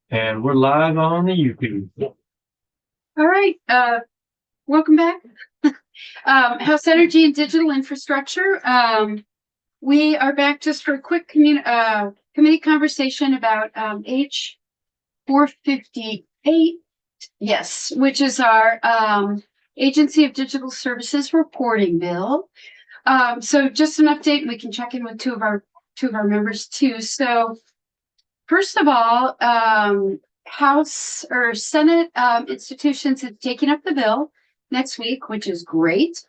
And we're live on the YouTube. All right, welcome back. House Energy and Digital Infrastructure. We are back just for a quick committee conversation about H 458, yes, which is our Agency of Digital Services reporting bill. So just an update. We can check in with two of our members too. So first of all, House or Senate institutions have taken up the bill next week, which is great.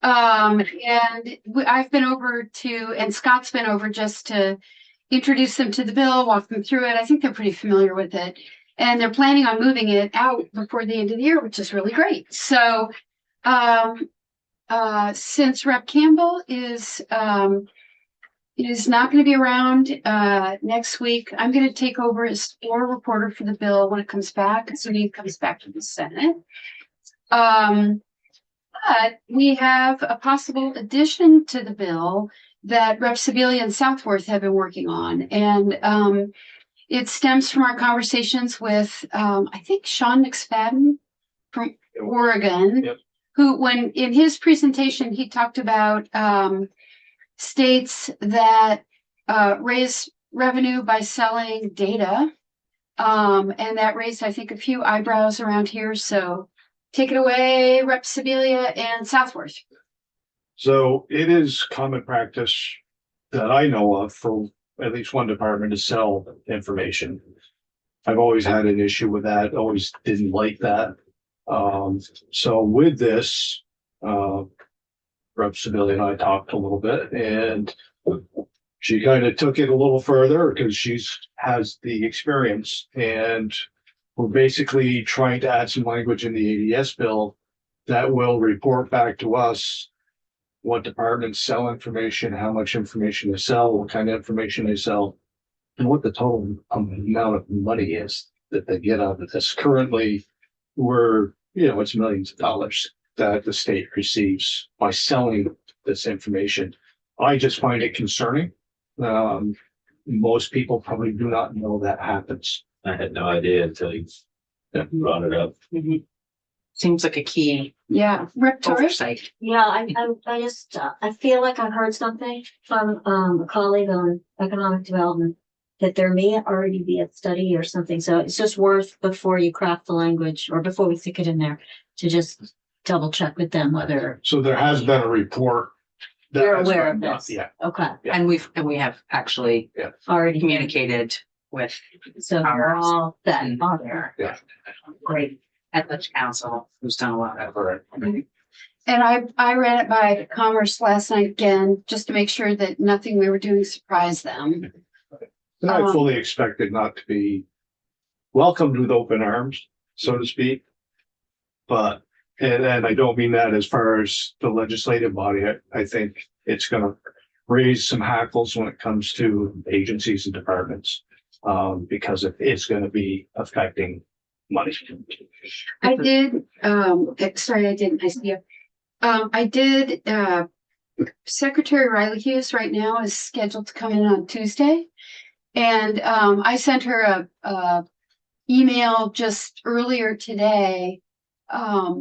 And I've been over and Scott's been over just to introduce them to the bill, walk them through it. I think they're pretty familiar with it. And they're planning on moving it out before the end of the year, which is really great. So since Rep. Campbell is not going to be around next week, I'm going to take over as floor reporter for the bill when it comes back, assuming it comes back to the Senate. But we have a possible addition to the bill that Rep. Sebelius and Southworth have been working on. And it stems from our conversations with, I think, Sean McSpadden from Oregon, yep. Who, when in his presentation, he talked about states that raise revenue by selling data. And that raised, I think, a few eyebrows around here. So take it away, Rep. Sebelius and Southworth. So it is common practice that I know of for at least one department to sell information. I've always had an issue with that, always didn't like that. So with this, Rep. Sebelius and I talked a little bit, and she kind of took it a little further because has the experience, and we're basically trying to add some language in the ADS bill that will report back to us what departments sell information, how much information they sell, what kind of information they sell, and what the total amount of money is that they get out of this. Currently, it's millions of dollars that the state receives by selling this information. I just find it concerning. Most people probably do not know that happens. I had no idea until you brought it up. Mm-hmm. Seems like a key. Yeah, oversight. Yeah, I just I feel like I heard something from a colleague on economic development that there may already be a study or something. So it's just worth, before you craft the language or before we stick it in there, to just double check with them whether. So there has been a report. You're aware of this. Yeah. Okay. Yeah. And we have actually already communicated with. So they're all set on there. Yeah. Great. At the council, who's done a lot of work. And I ran it by Commerce last night again, just to make sure that nothing we were doing surprised them. And I fully expected not to be welcomed with open arms, so to speak. But, and I don't mean that as far as the legislative body. I think it's going to raise some hackles when it comes to agencies and departments, because it's going to be affecting money. I did, sorry, I didn't, I see you. I did, Secretary Riley Hughes right now is scheduled to come in on Tuesday. And I sent her a email just earlier today. I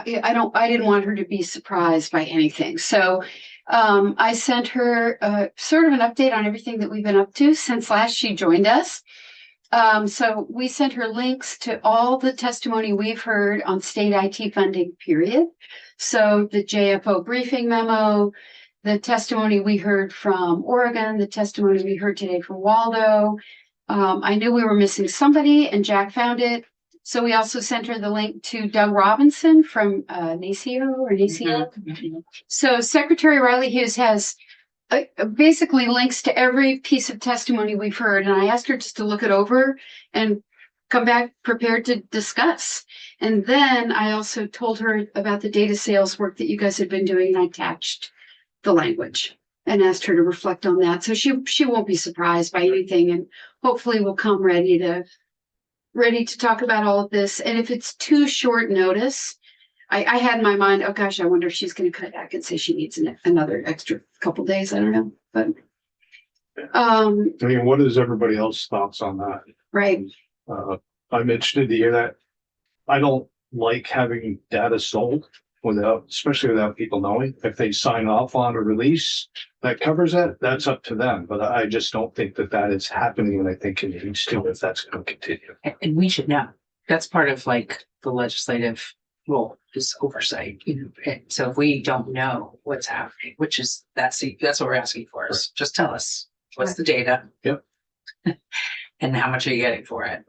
didn't want her to be surprised by anything. So I sent her sort of an update on everything that we've been up to since last she joined us. So we sent her links to all the testimony we've heard on state IT funding, period. So the JFO briefing memo, the testimony we heard from Oregon, the testimony we heard today from Waldo. I knew we were missing somebody and Jack found it. So we also sent her the link to Doug Robinson from NACO or NACO. Mm-hmm. So Secretary Riley Hughes has basically links to every piece of testimony we've heard. And I asked her just to look it over and come back prepared to discuss. And then I also told her about the data sales work that you guys had been doing, and I attached the language and asked her to reflect on that. So she won't be surprised by anything, and hopefully will come ready to talk about all of this. And if it's too short notice, I had in my mind, oh gosh, I wonder if she's going to cut back and say she needs another extra couple days. I don't know, but I mean, what is everybody else's thoughts on that? Right. I'm interested to hear that. I don't like having data sold without, especially without people knowing. If they sign off on a release that covers that, that's up to them. But I just don't think that that is happening, and I think it needs to if that's going to continue. And we should know. That's part of like the legislative role is oversight, you know. And so if we don't know what's happening, which is, that's what we're asking for is just tell us what's the data. Yep. And how much are you getting for it?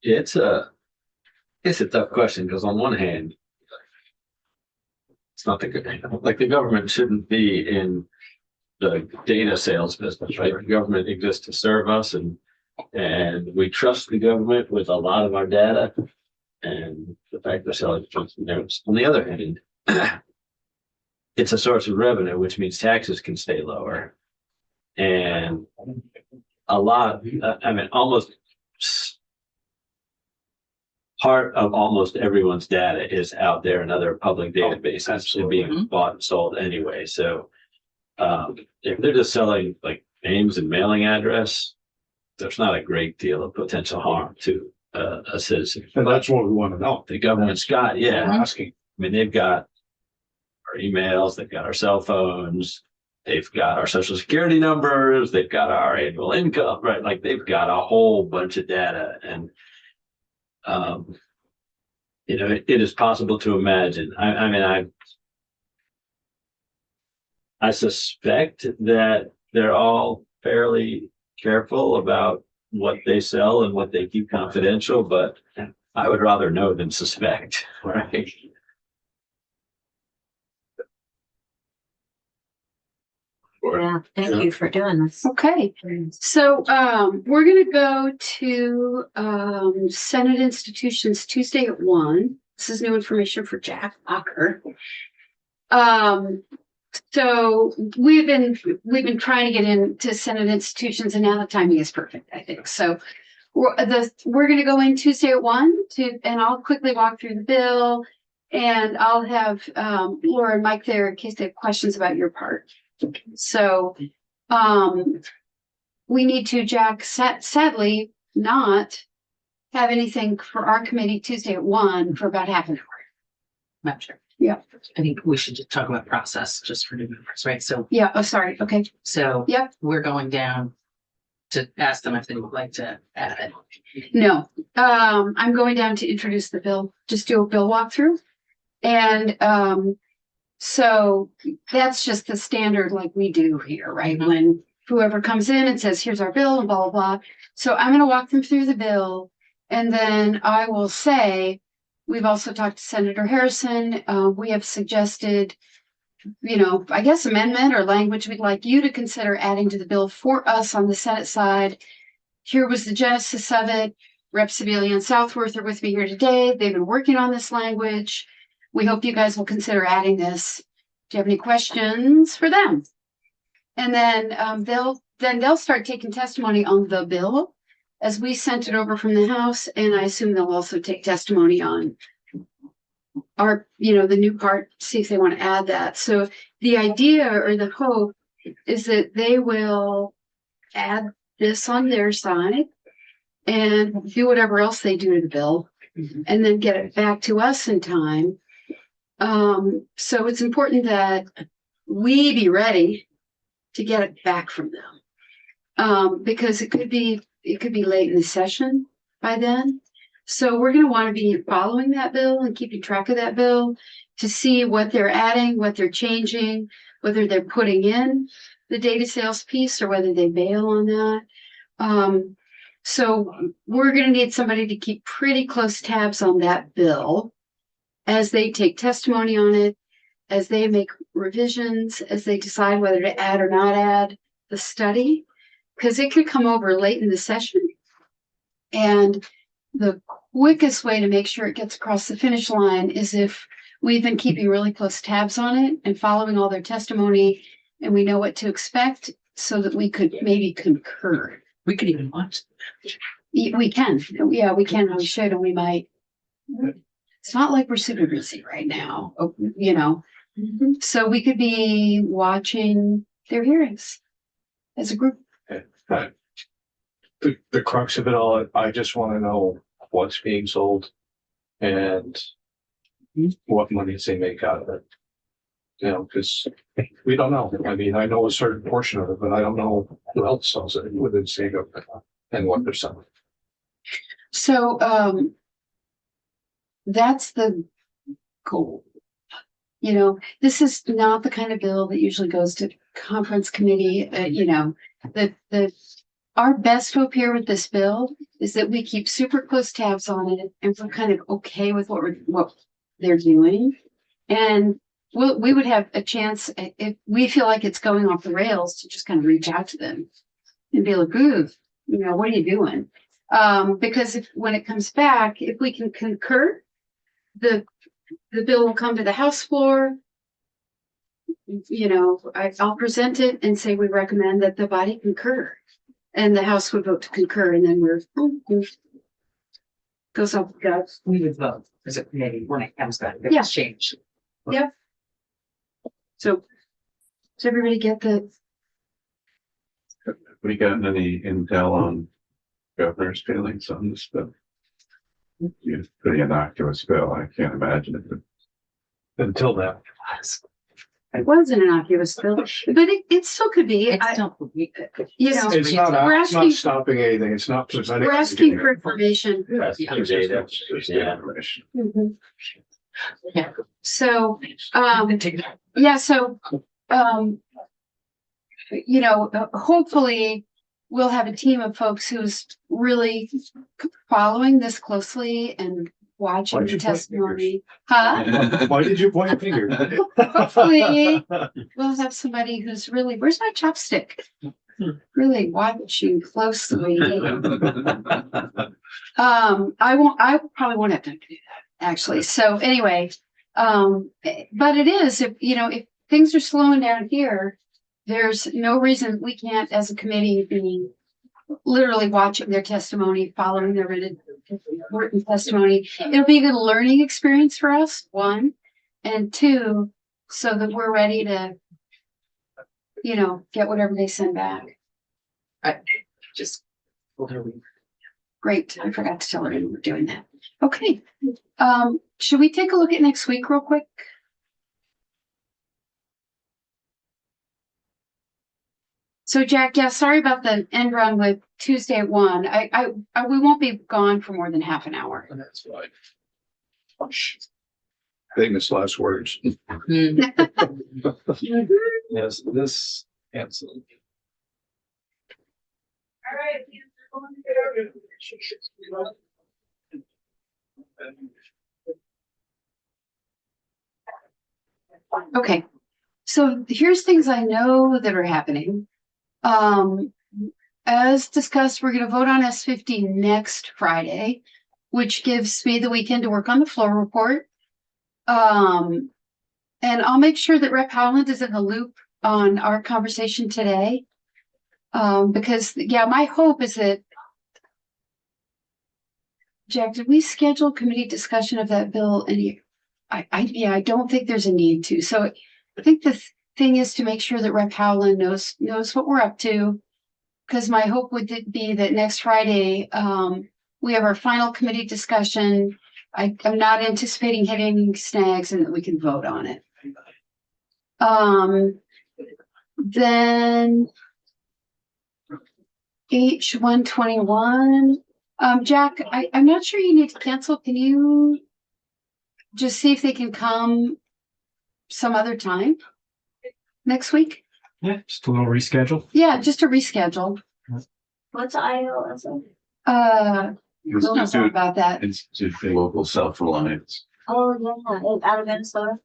It's a tough question because on one hand, it's not the good, like the government shouldn't be in the data sales business, right? The government exists to serve us and we trust the government with a lot of our data and the fact they're selling it. On the other hand, it's a source of revenue, which means taxes can stay lower. And a lot, I mean, almost part of almost everyone's data is out there in other public databases and being bought and sold anyway. So if they're just selling like names and mailing address, there's not a great deal of potential harm to a citizen. And that's what we want to know. The government's got, yeah. We're asking. I mean, they've got our emails, they've got our cell phones, they've got our social security numbers, they've got our annual income, right? Like they've got a whole bunch of data. And, you know, it is possible to imagine. I mean, I suspect that they're all fairly careful about what they sell and what they keep confidential, but I would rather know than suspect, right? Yeah, thank you for doing this. Okay, so we're gonna go to Senate institutions Tuesday at 1. This is new information for Jack Walker. So we've been trying to get into Senate institutions, and now the timing is perfect, I think. So we're gonna go in Tuesday at 1 and I'll quickly walk through the bill, and I'll have Laura and Mike there in case they have questions about your part. So we need to, Jack, sadly not have anything for our committee Tuesday at 1 for about half an hour. Madam Chair. Yeah. I think we should just talk about process just for new members, right? So, Yeah, oh, sorry, okay. so Yep. we're going down to ask them if they would like to add it. No, I'm going down to introduce the bill, just do a bill walkthrough. And so that's just the standard like we do here, right? Mhm. When whoever comes in and says, here's our bill and blah, blah, blah. So I'm gonna walk them through the bill, and then I will say, we've also talked to Senator Harrison. We have suggested, you know, I guess amendment or language we'd like you to consider adding to the bill for us on the Senate side. Here was the genesis of it. Rep. Sebelian and Southworth are with me here today. They've been working on this language. We hope you guys will consider adding this. Do you have any questions for them? And then they'll start taking testimony on the bill as we sent it over from the House, and I assume they'll also take testimony on our, you know, the new part, see if they want to add that. So the idea or the hope is that they will add this on their side and do whatever else they do to the bill, and then get it back to us in time. So it's important that we be ready to get it back from them, because it could be late in the session by then. So we're going to want to be following that bill and keeping track of that bill to see what they're adding, what they're changing, whether they're putting in the data sales piece or whether they bail on that. So we're going to need somebody to keep pretty close tabs on that bill as they take testimony on it, as they make revisions, as they decide whether to add or not add the study, because it could come over late in the session. And the quickest way to make sure it gets across the finish line is if we've been keeping really close tabs on it and following all their testimony, and we know what to expect so that we could maybe concur. We could even watch. We can. Yeah, we can. We should, and we might. It's not like we're super busy right now, you know. So we could be watching their hearings as a group. Right. the crux of it all, I just want to know what's being sold and what monies they make out of it. You know, because we don't know. I mean, I know a certain portion of it, but I don't know who else sells it within state government and what they're selling. So, that's the goal. You know, this is not the kind of bill that usually goes to conference committee, you know, our best hope here with this bill is that we keep super close tabs on it and we're kind of okay with what they're doing. And we would have a chance if we feel like it's going off the rails to just kind of reach out to them and be like, ooh, you know, what are you doing? Because when it comes back, if we can concur, the bill will come to the House floor. You know, I'll present it and say we recommend that the body concur. And the House would vote to concur, and then goes off the gut. We would vote as a committee when it comes back. Yeah. It's changed. Yep. So, does everybody get the? We gotten any intel on governor's feelings on this bill? It's pretty innocuous bill. I can't imagine it. Until then, It was an innocuous bill, but it still could be. It's I, still, you know, it's not, we're it's not asking, stopping anything. It's not presenting. we're asking for information. That's Yeah. the data. It's just Yeah. information. Mhm. Yeah. So, yeah, so, you know, hopefully we'll have a team of folks who's really following this closely and watching Why'd the you point testimony. Huh? Why did you point a finger? Hopefully we'll have somebody who's really, where's my chopstick? Really watching closely. I probably won't have time to do that, actually. So anyway, but it is, if, you know, if things are slowing down here, there's no reason we can't, as a committee, be literally watching their testimony, following their written testimony. It'll be a good learning experience for us, one, and two, so that we're ready to, you know, get whatever they send back. just. Great. I forgot to tell her we were doing that. Okay. Should we take a look at next week real quick? So Jack, yeah, sorry about the end run with Tuesday at 1. We won't be gone for more than half an hour. That's fine. Famous last words. Yes, this absolutely. Okay. So here's things I know that are happening. As discussed, we're going to vote on S50 next Friday, which gives me the weekend to work on the floor report. And I'll make sure that Rep Howland is in the loop on our conversation today. Because yeah, my hope is that, Jack, did we schedule committee discussion of that bill? I don't think there's a need to. So I think the thing is to make sure that Rep Howland knows what we're up to. Because my hope would be that next Friday, we have our final committee discussion. I'm not anticipating hitting any snags and that we can vote on it. Then H121. Jack, I'm not sure you need to cancel. Can you just see if they can come some other time next week? Yeah, just a little reschedule. Yeah, just a reschedule. What's IOSM? We'll know more about that. Institute for Local Self-Reliance. Oh, yeah, out of Minnesota.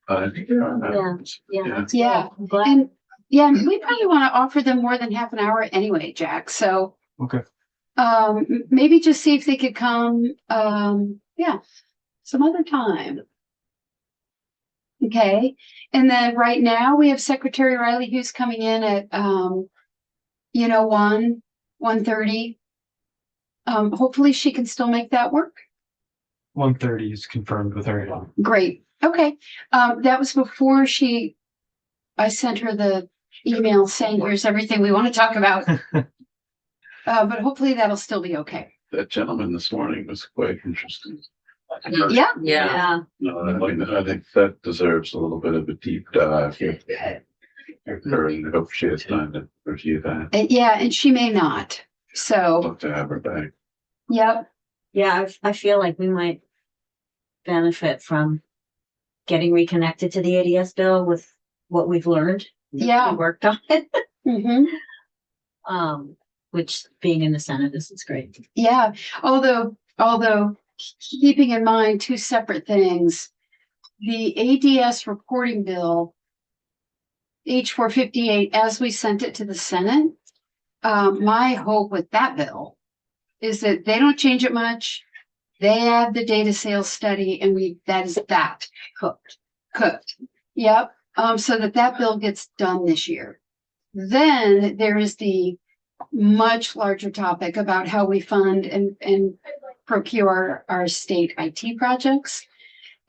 I think they're on that. Yeah. Yeah. that's Yeah. good. I'm glad. And yeah, we probably want to offer them more than half an hour anyway, Jack. So Okay. maybe just see if they could come some other time. Okay. And then right now we have Secretary Riley who's coming in at 1:30. Hopefully she can still make that work. 1:30 is confirmed with her. Great. Okay. That was before I sent her the email saying, here's everything we want to talk about. but hopefully that'll still be okay. That gentleman this morning was quite interesting. Yeah, Yeah, I think that deserves a little bit of a deep dive. I hope she has time to review that. yeah, and she may not. So, Love to have her back. yep, Yeah, I feel like we might benefit from getting reconnected to the ADS bill with what we've learned. yeah. We worked on it. Hmm. Which being in the Senate, this is great. Yeah, although keeping in mind two separate things, the ADS reporting bill, H458, as we sent it to the Senate, my hope with that bill is that they don't change it much. They add the data sales study and that is that cooked. Yep. So that bill gets done this year. Then there is the much larger topic about how we fund and procure our state IT projects.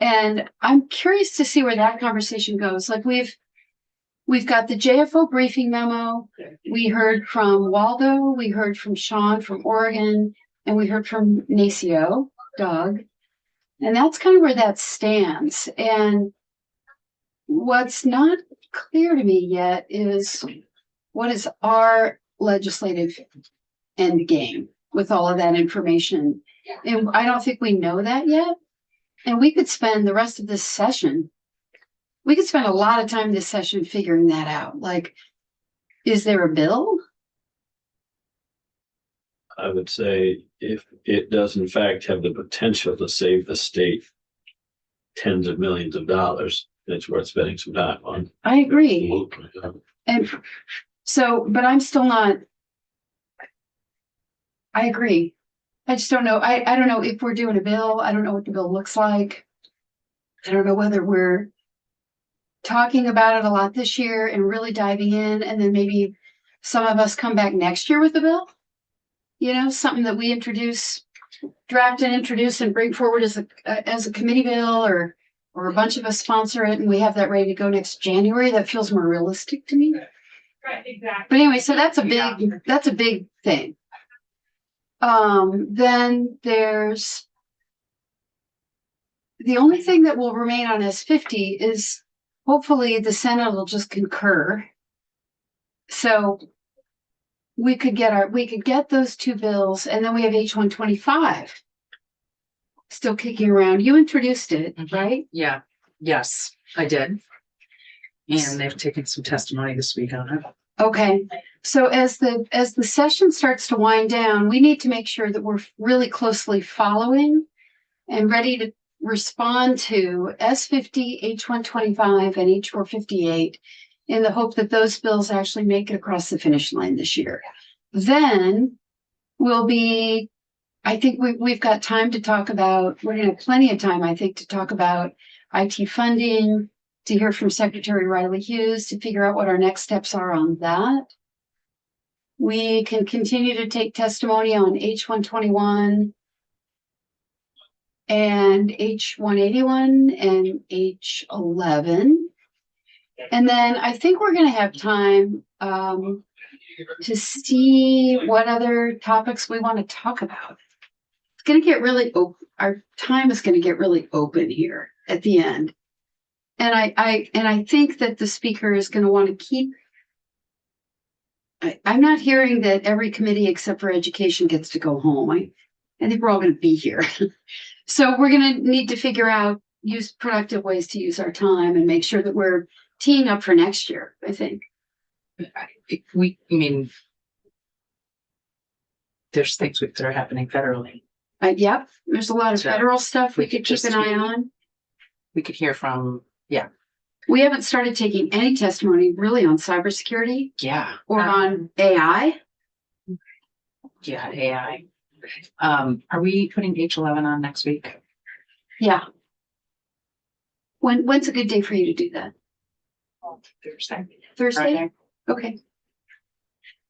And I'm curious to see where that conversation goes. Like we've got the JFO briefing memo. We heard from Waldo, we heard from Sean from Oregon, and we heard from Nacio, Doug. And that's kind of where that stands. And what's not clear to me yet is what is our legislative end game with all of that information. And I don't think we know that yet. And we could spend the rest of this session, we could spend a lot of time this session figuring that out. Like, is there a bill? I would say if it does in fact have the potential to save the state tens of millions of dollars, it's worth spending some time on. I agree. Absolutely. And so, but I'm still not, I agree. I just don't know. I don't know if we're doing a bill. I don't know what the bill looks like. I don't know whether we're talking about it a lot this year and really diving in, and then maybe some of us come back next year with a bill. You know, something that we draft and introduce and bring forward as a committee bill, or a bunch of us sponsor it and we have that ready to go next January. That feels more realistic to me. Right, exactly. But anyway, so that's a big thing. Then there's the only thing that will remain on S50 is hopefully the Senate will just concur. So we could get those two bills, and then we have H125 still kicking around. You introduced it, right? yeah, yes, I did. And they've taken some testimony this week on it. Okay. So as the session starts to wind down, we need to make sure that we're really closely following and ready to respond to S50, H125, and H458 in the hope that those bills actually make it across the finish line this year. Then I think we've got time to talk about, we're going to have plenty of time, I think, to talk about IT funding, to hear from Secretary Riley Hughes, to figure out what our next steps are on that. We can continue to take testimony on H121 and H181 and H11. And then I think we're going to have time to see what other topics we want to talk about. It's going to get really open. Our time is going to get really open here at the end. And I think that the speaker is going to want to keep. I'm not hearing that every committee except for education gets to go home. I think we're all going to be here. So we're going to need to figure out, use productive ways to use our time and make sure that we're teeing up for next year, I think. I mean, there's things that are happening federally. Yep, there's a lot of So federal stuff we could keep just an eye hear- on. We could hear from, We haven't started taking any testimony really on cybersecurity yeah. or on AI. Yeah, AI. Are we putting H11 on next week? Yeah. When's a good day for you to do that? Thursday. Thursday? Friday. Okay.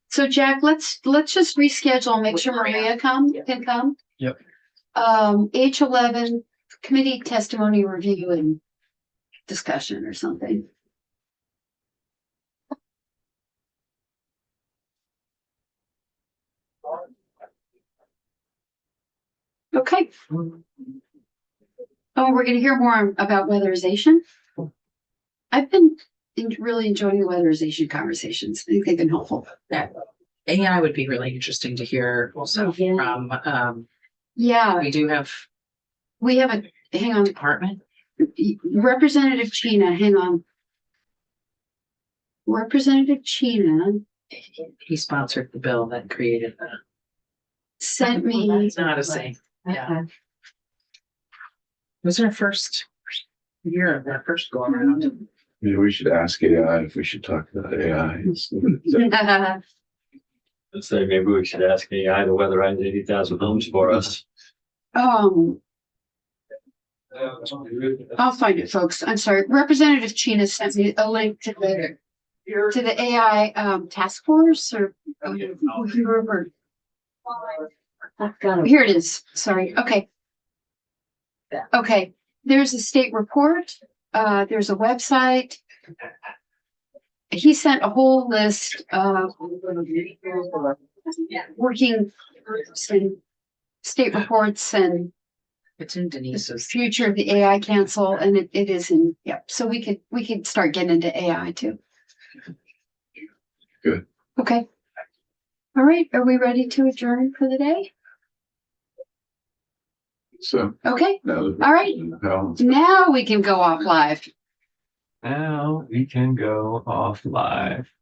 So Jack, let's just reschedule and make sure Maria can come. Yep. H11 committee testimony review and discussion or something. Oh, we're gonna hear more about weatherization. I've been really enjoying the weatherization conversations. I think they've been helpful. AI would be really interesting to hear also Yeah. from, Yeah, we do have we have a, hang on, department. Representative Chena, hang on. Representative Chena He sponsored the bill that created that. sent me, It's not a saying. Yeah. Okay. It was our first year of our first go around. Maybe we should ask AI if we should talk about AI. Let's say maybe we should ask AI to weatherize 80,000 homes for us. I'll find it, folks. I'm sorry. Representative Chena sent me a link to the AI task force or whoever. I've got it. Here it is. Sorry. Okay. Okay. There's a state report. There's a website. He sent a whole list of working groups and state reports and It's in the Denise's. future of the AI council, and it is in, yep. So we could start getting into AI too. Good. Okay. All right. Are we ready to adjourn for the day? So Okay. now that All right. Helen, Now we can go off live. Now we can go off live.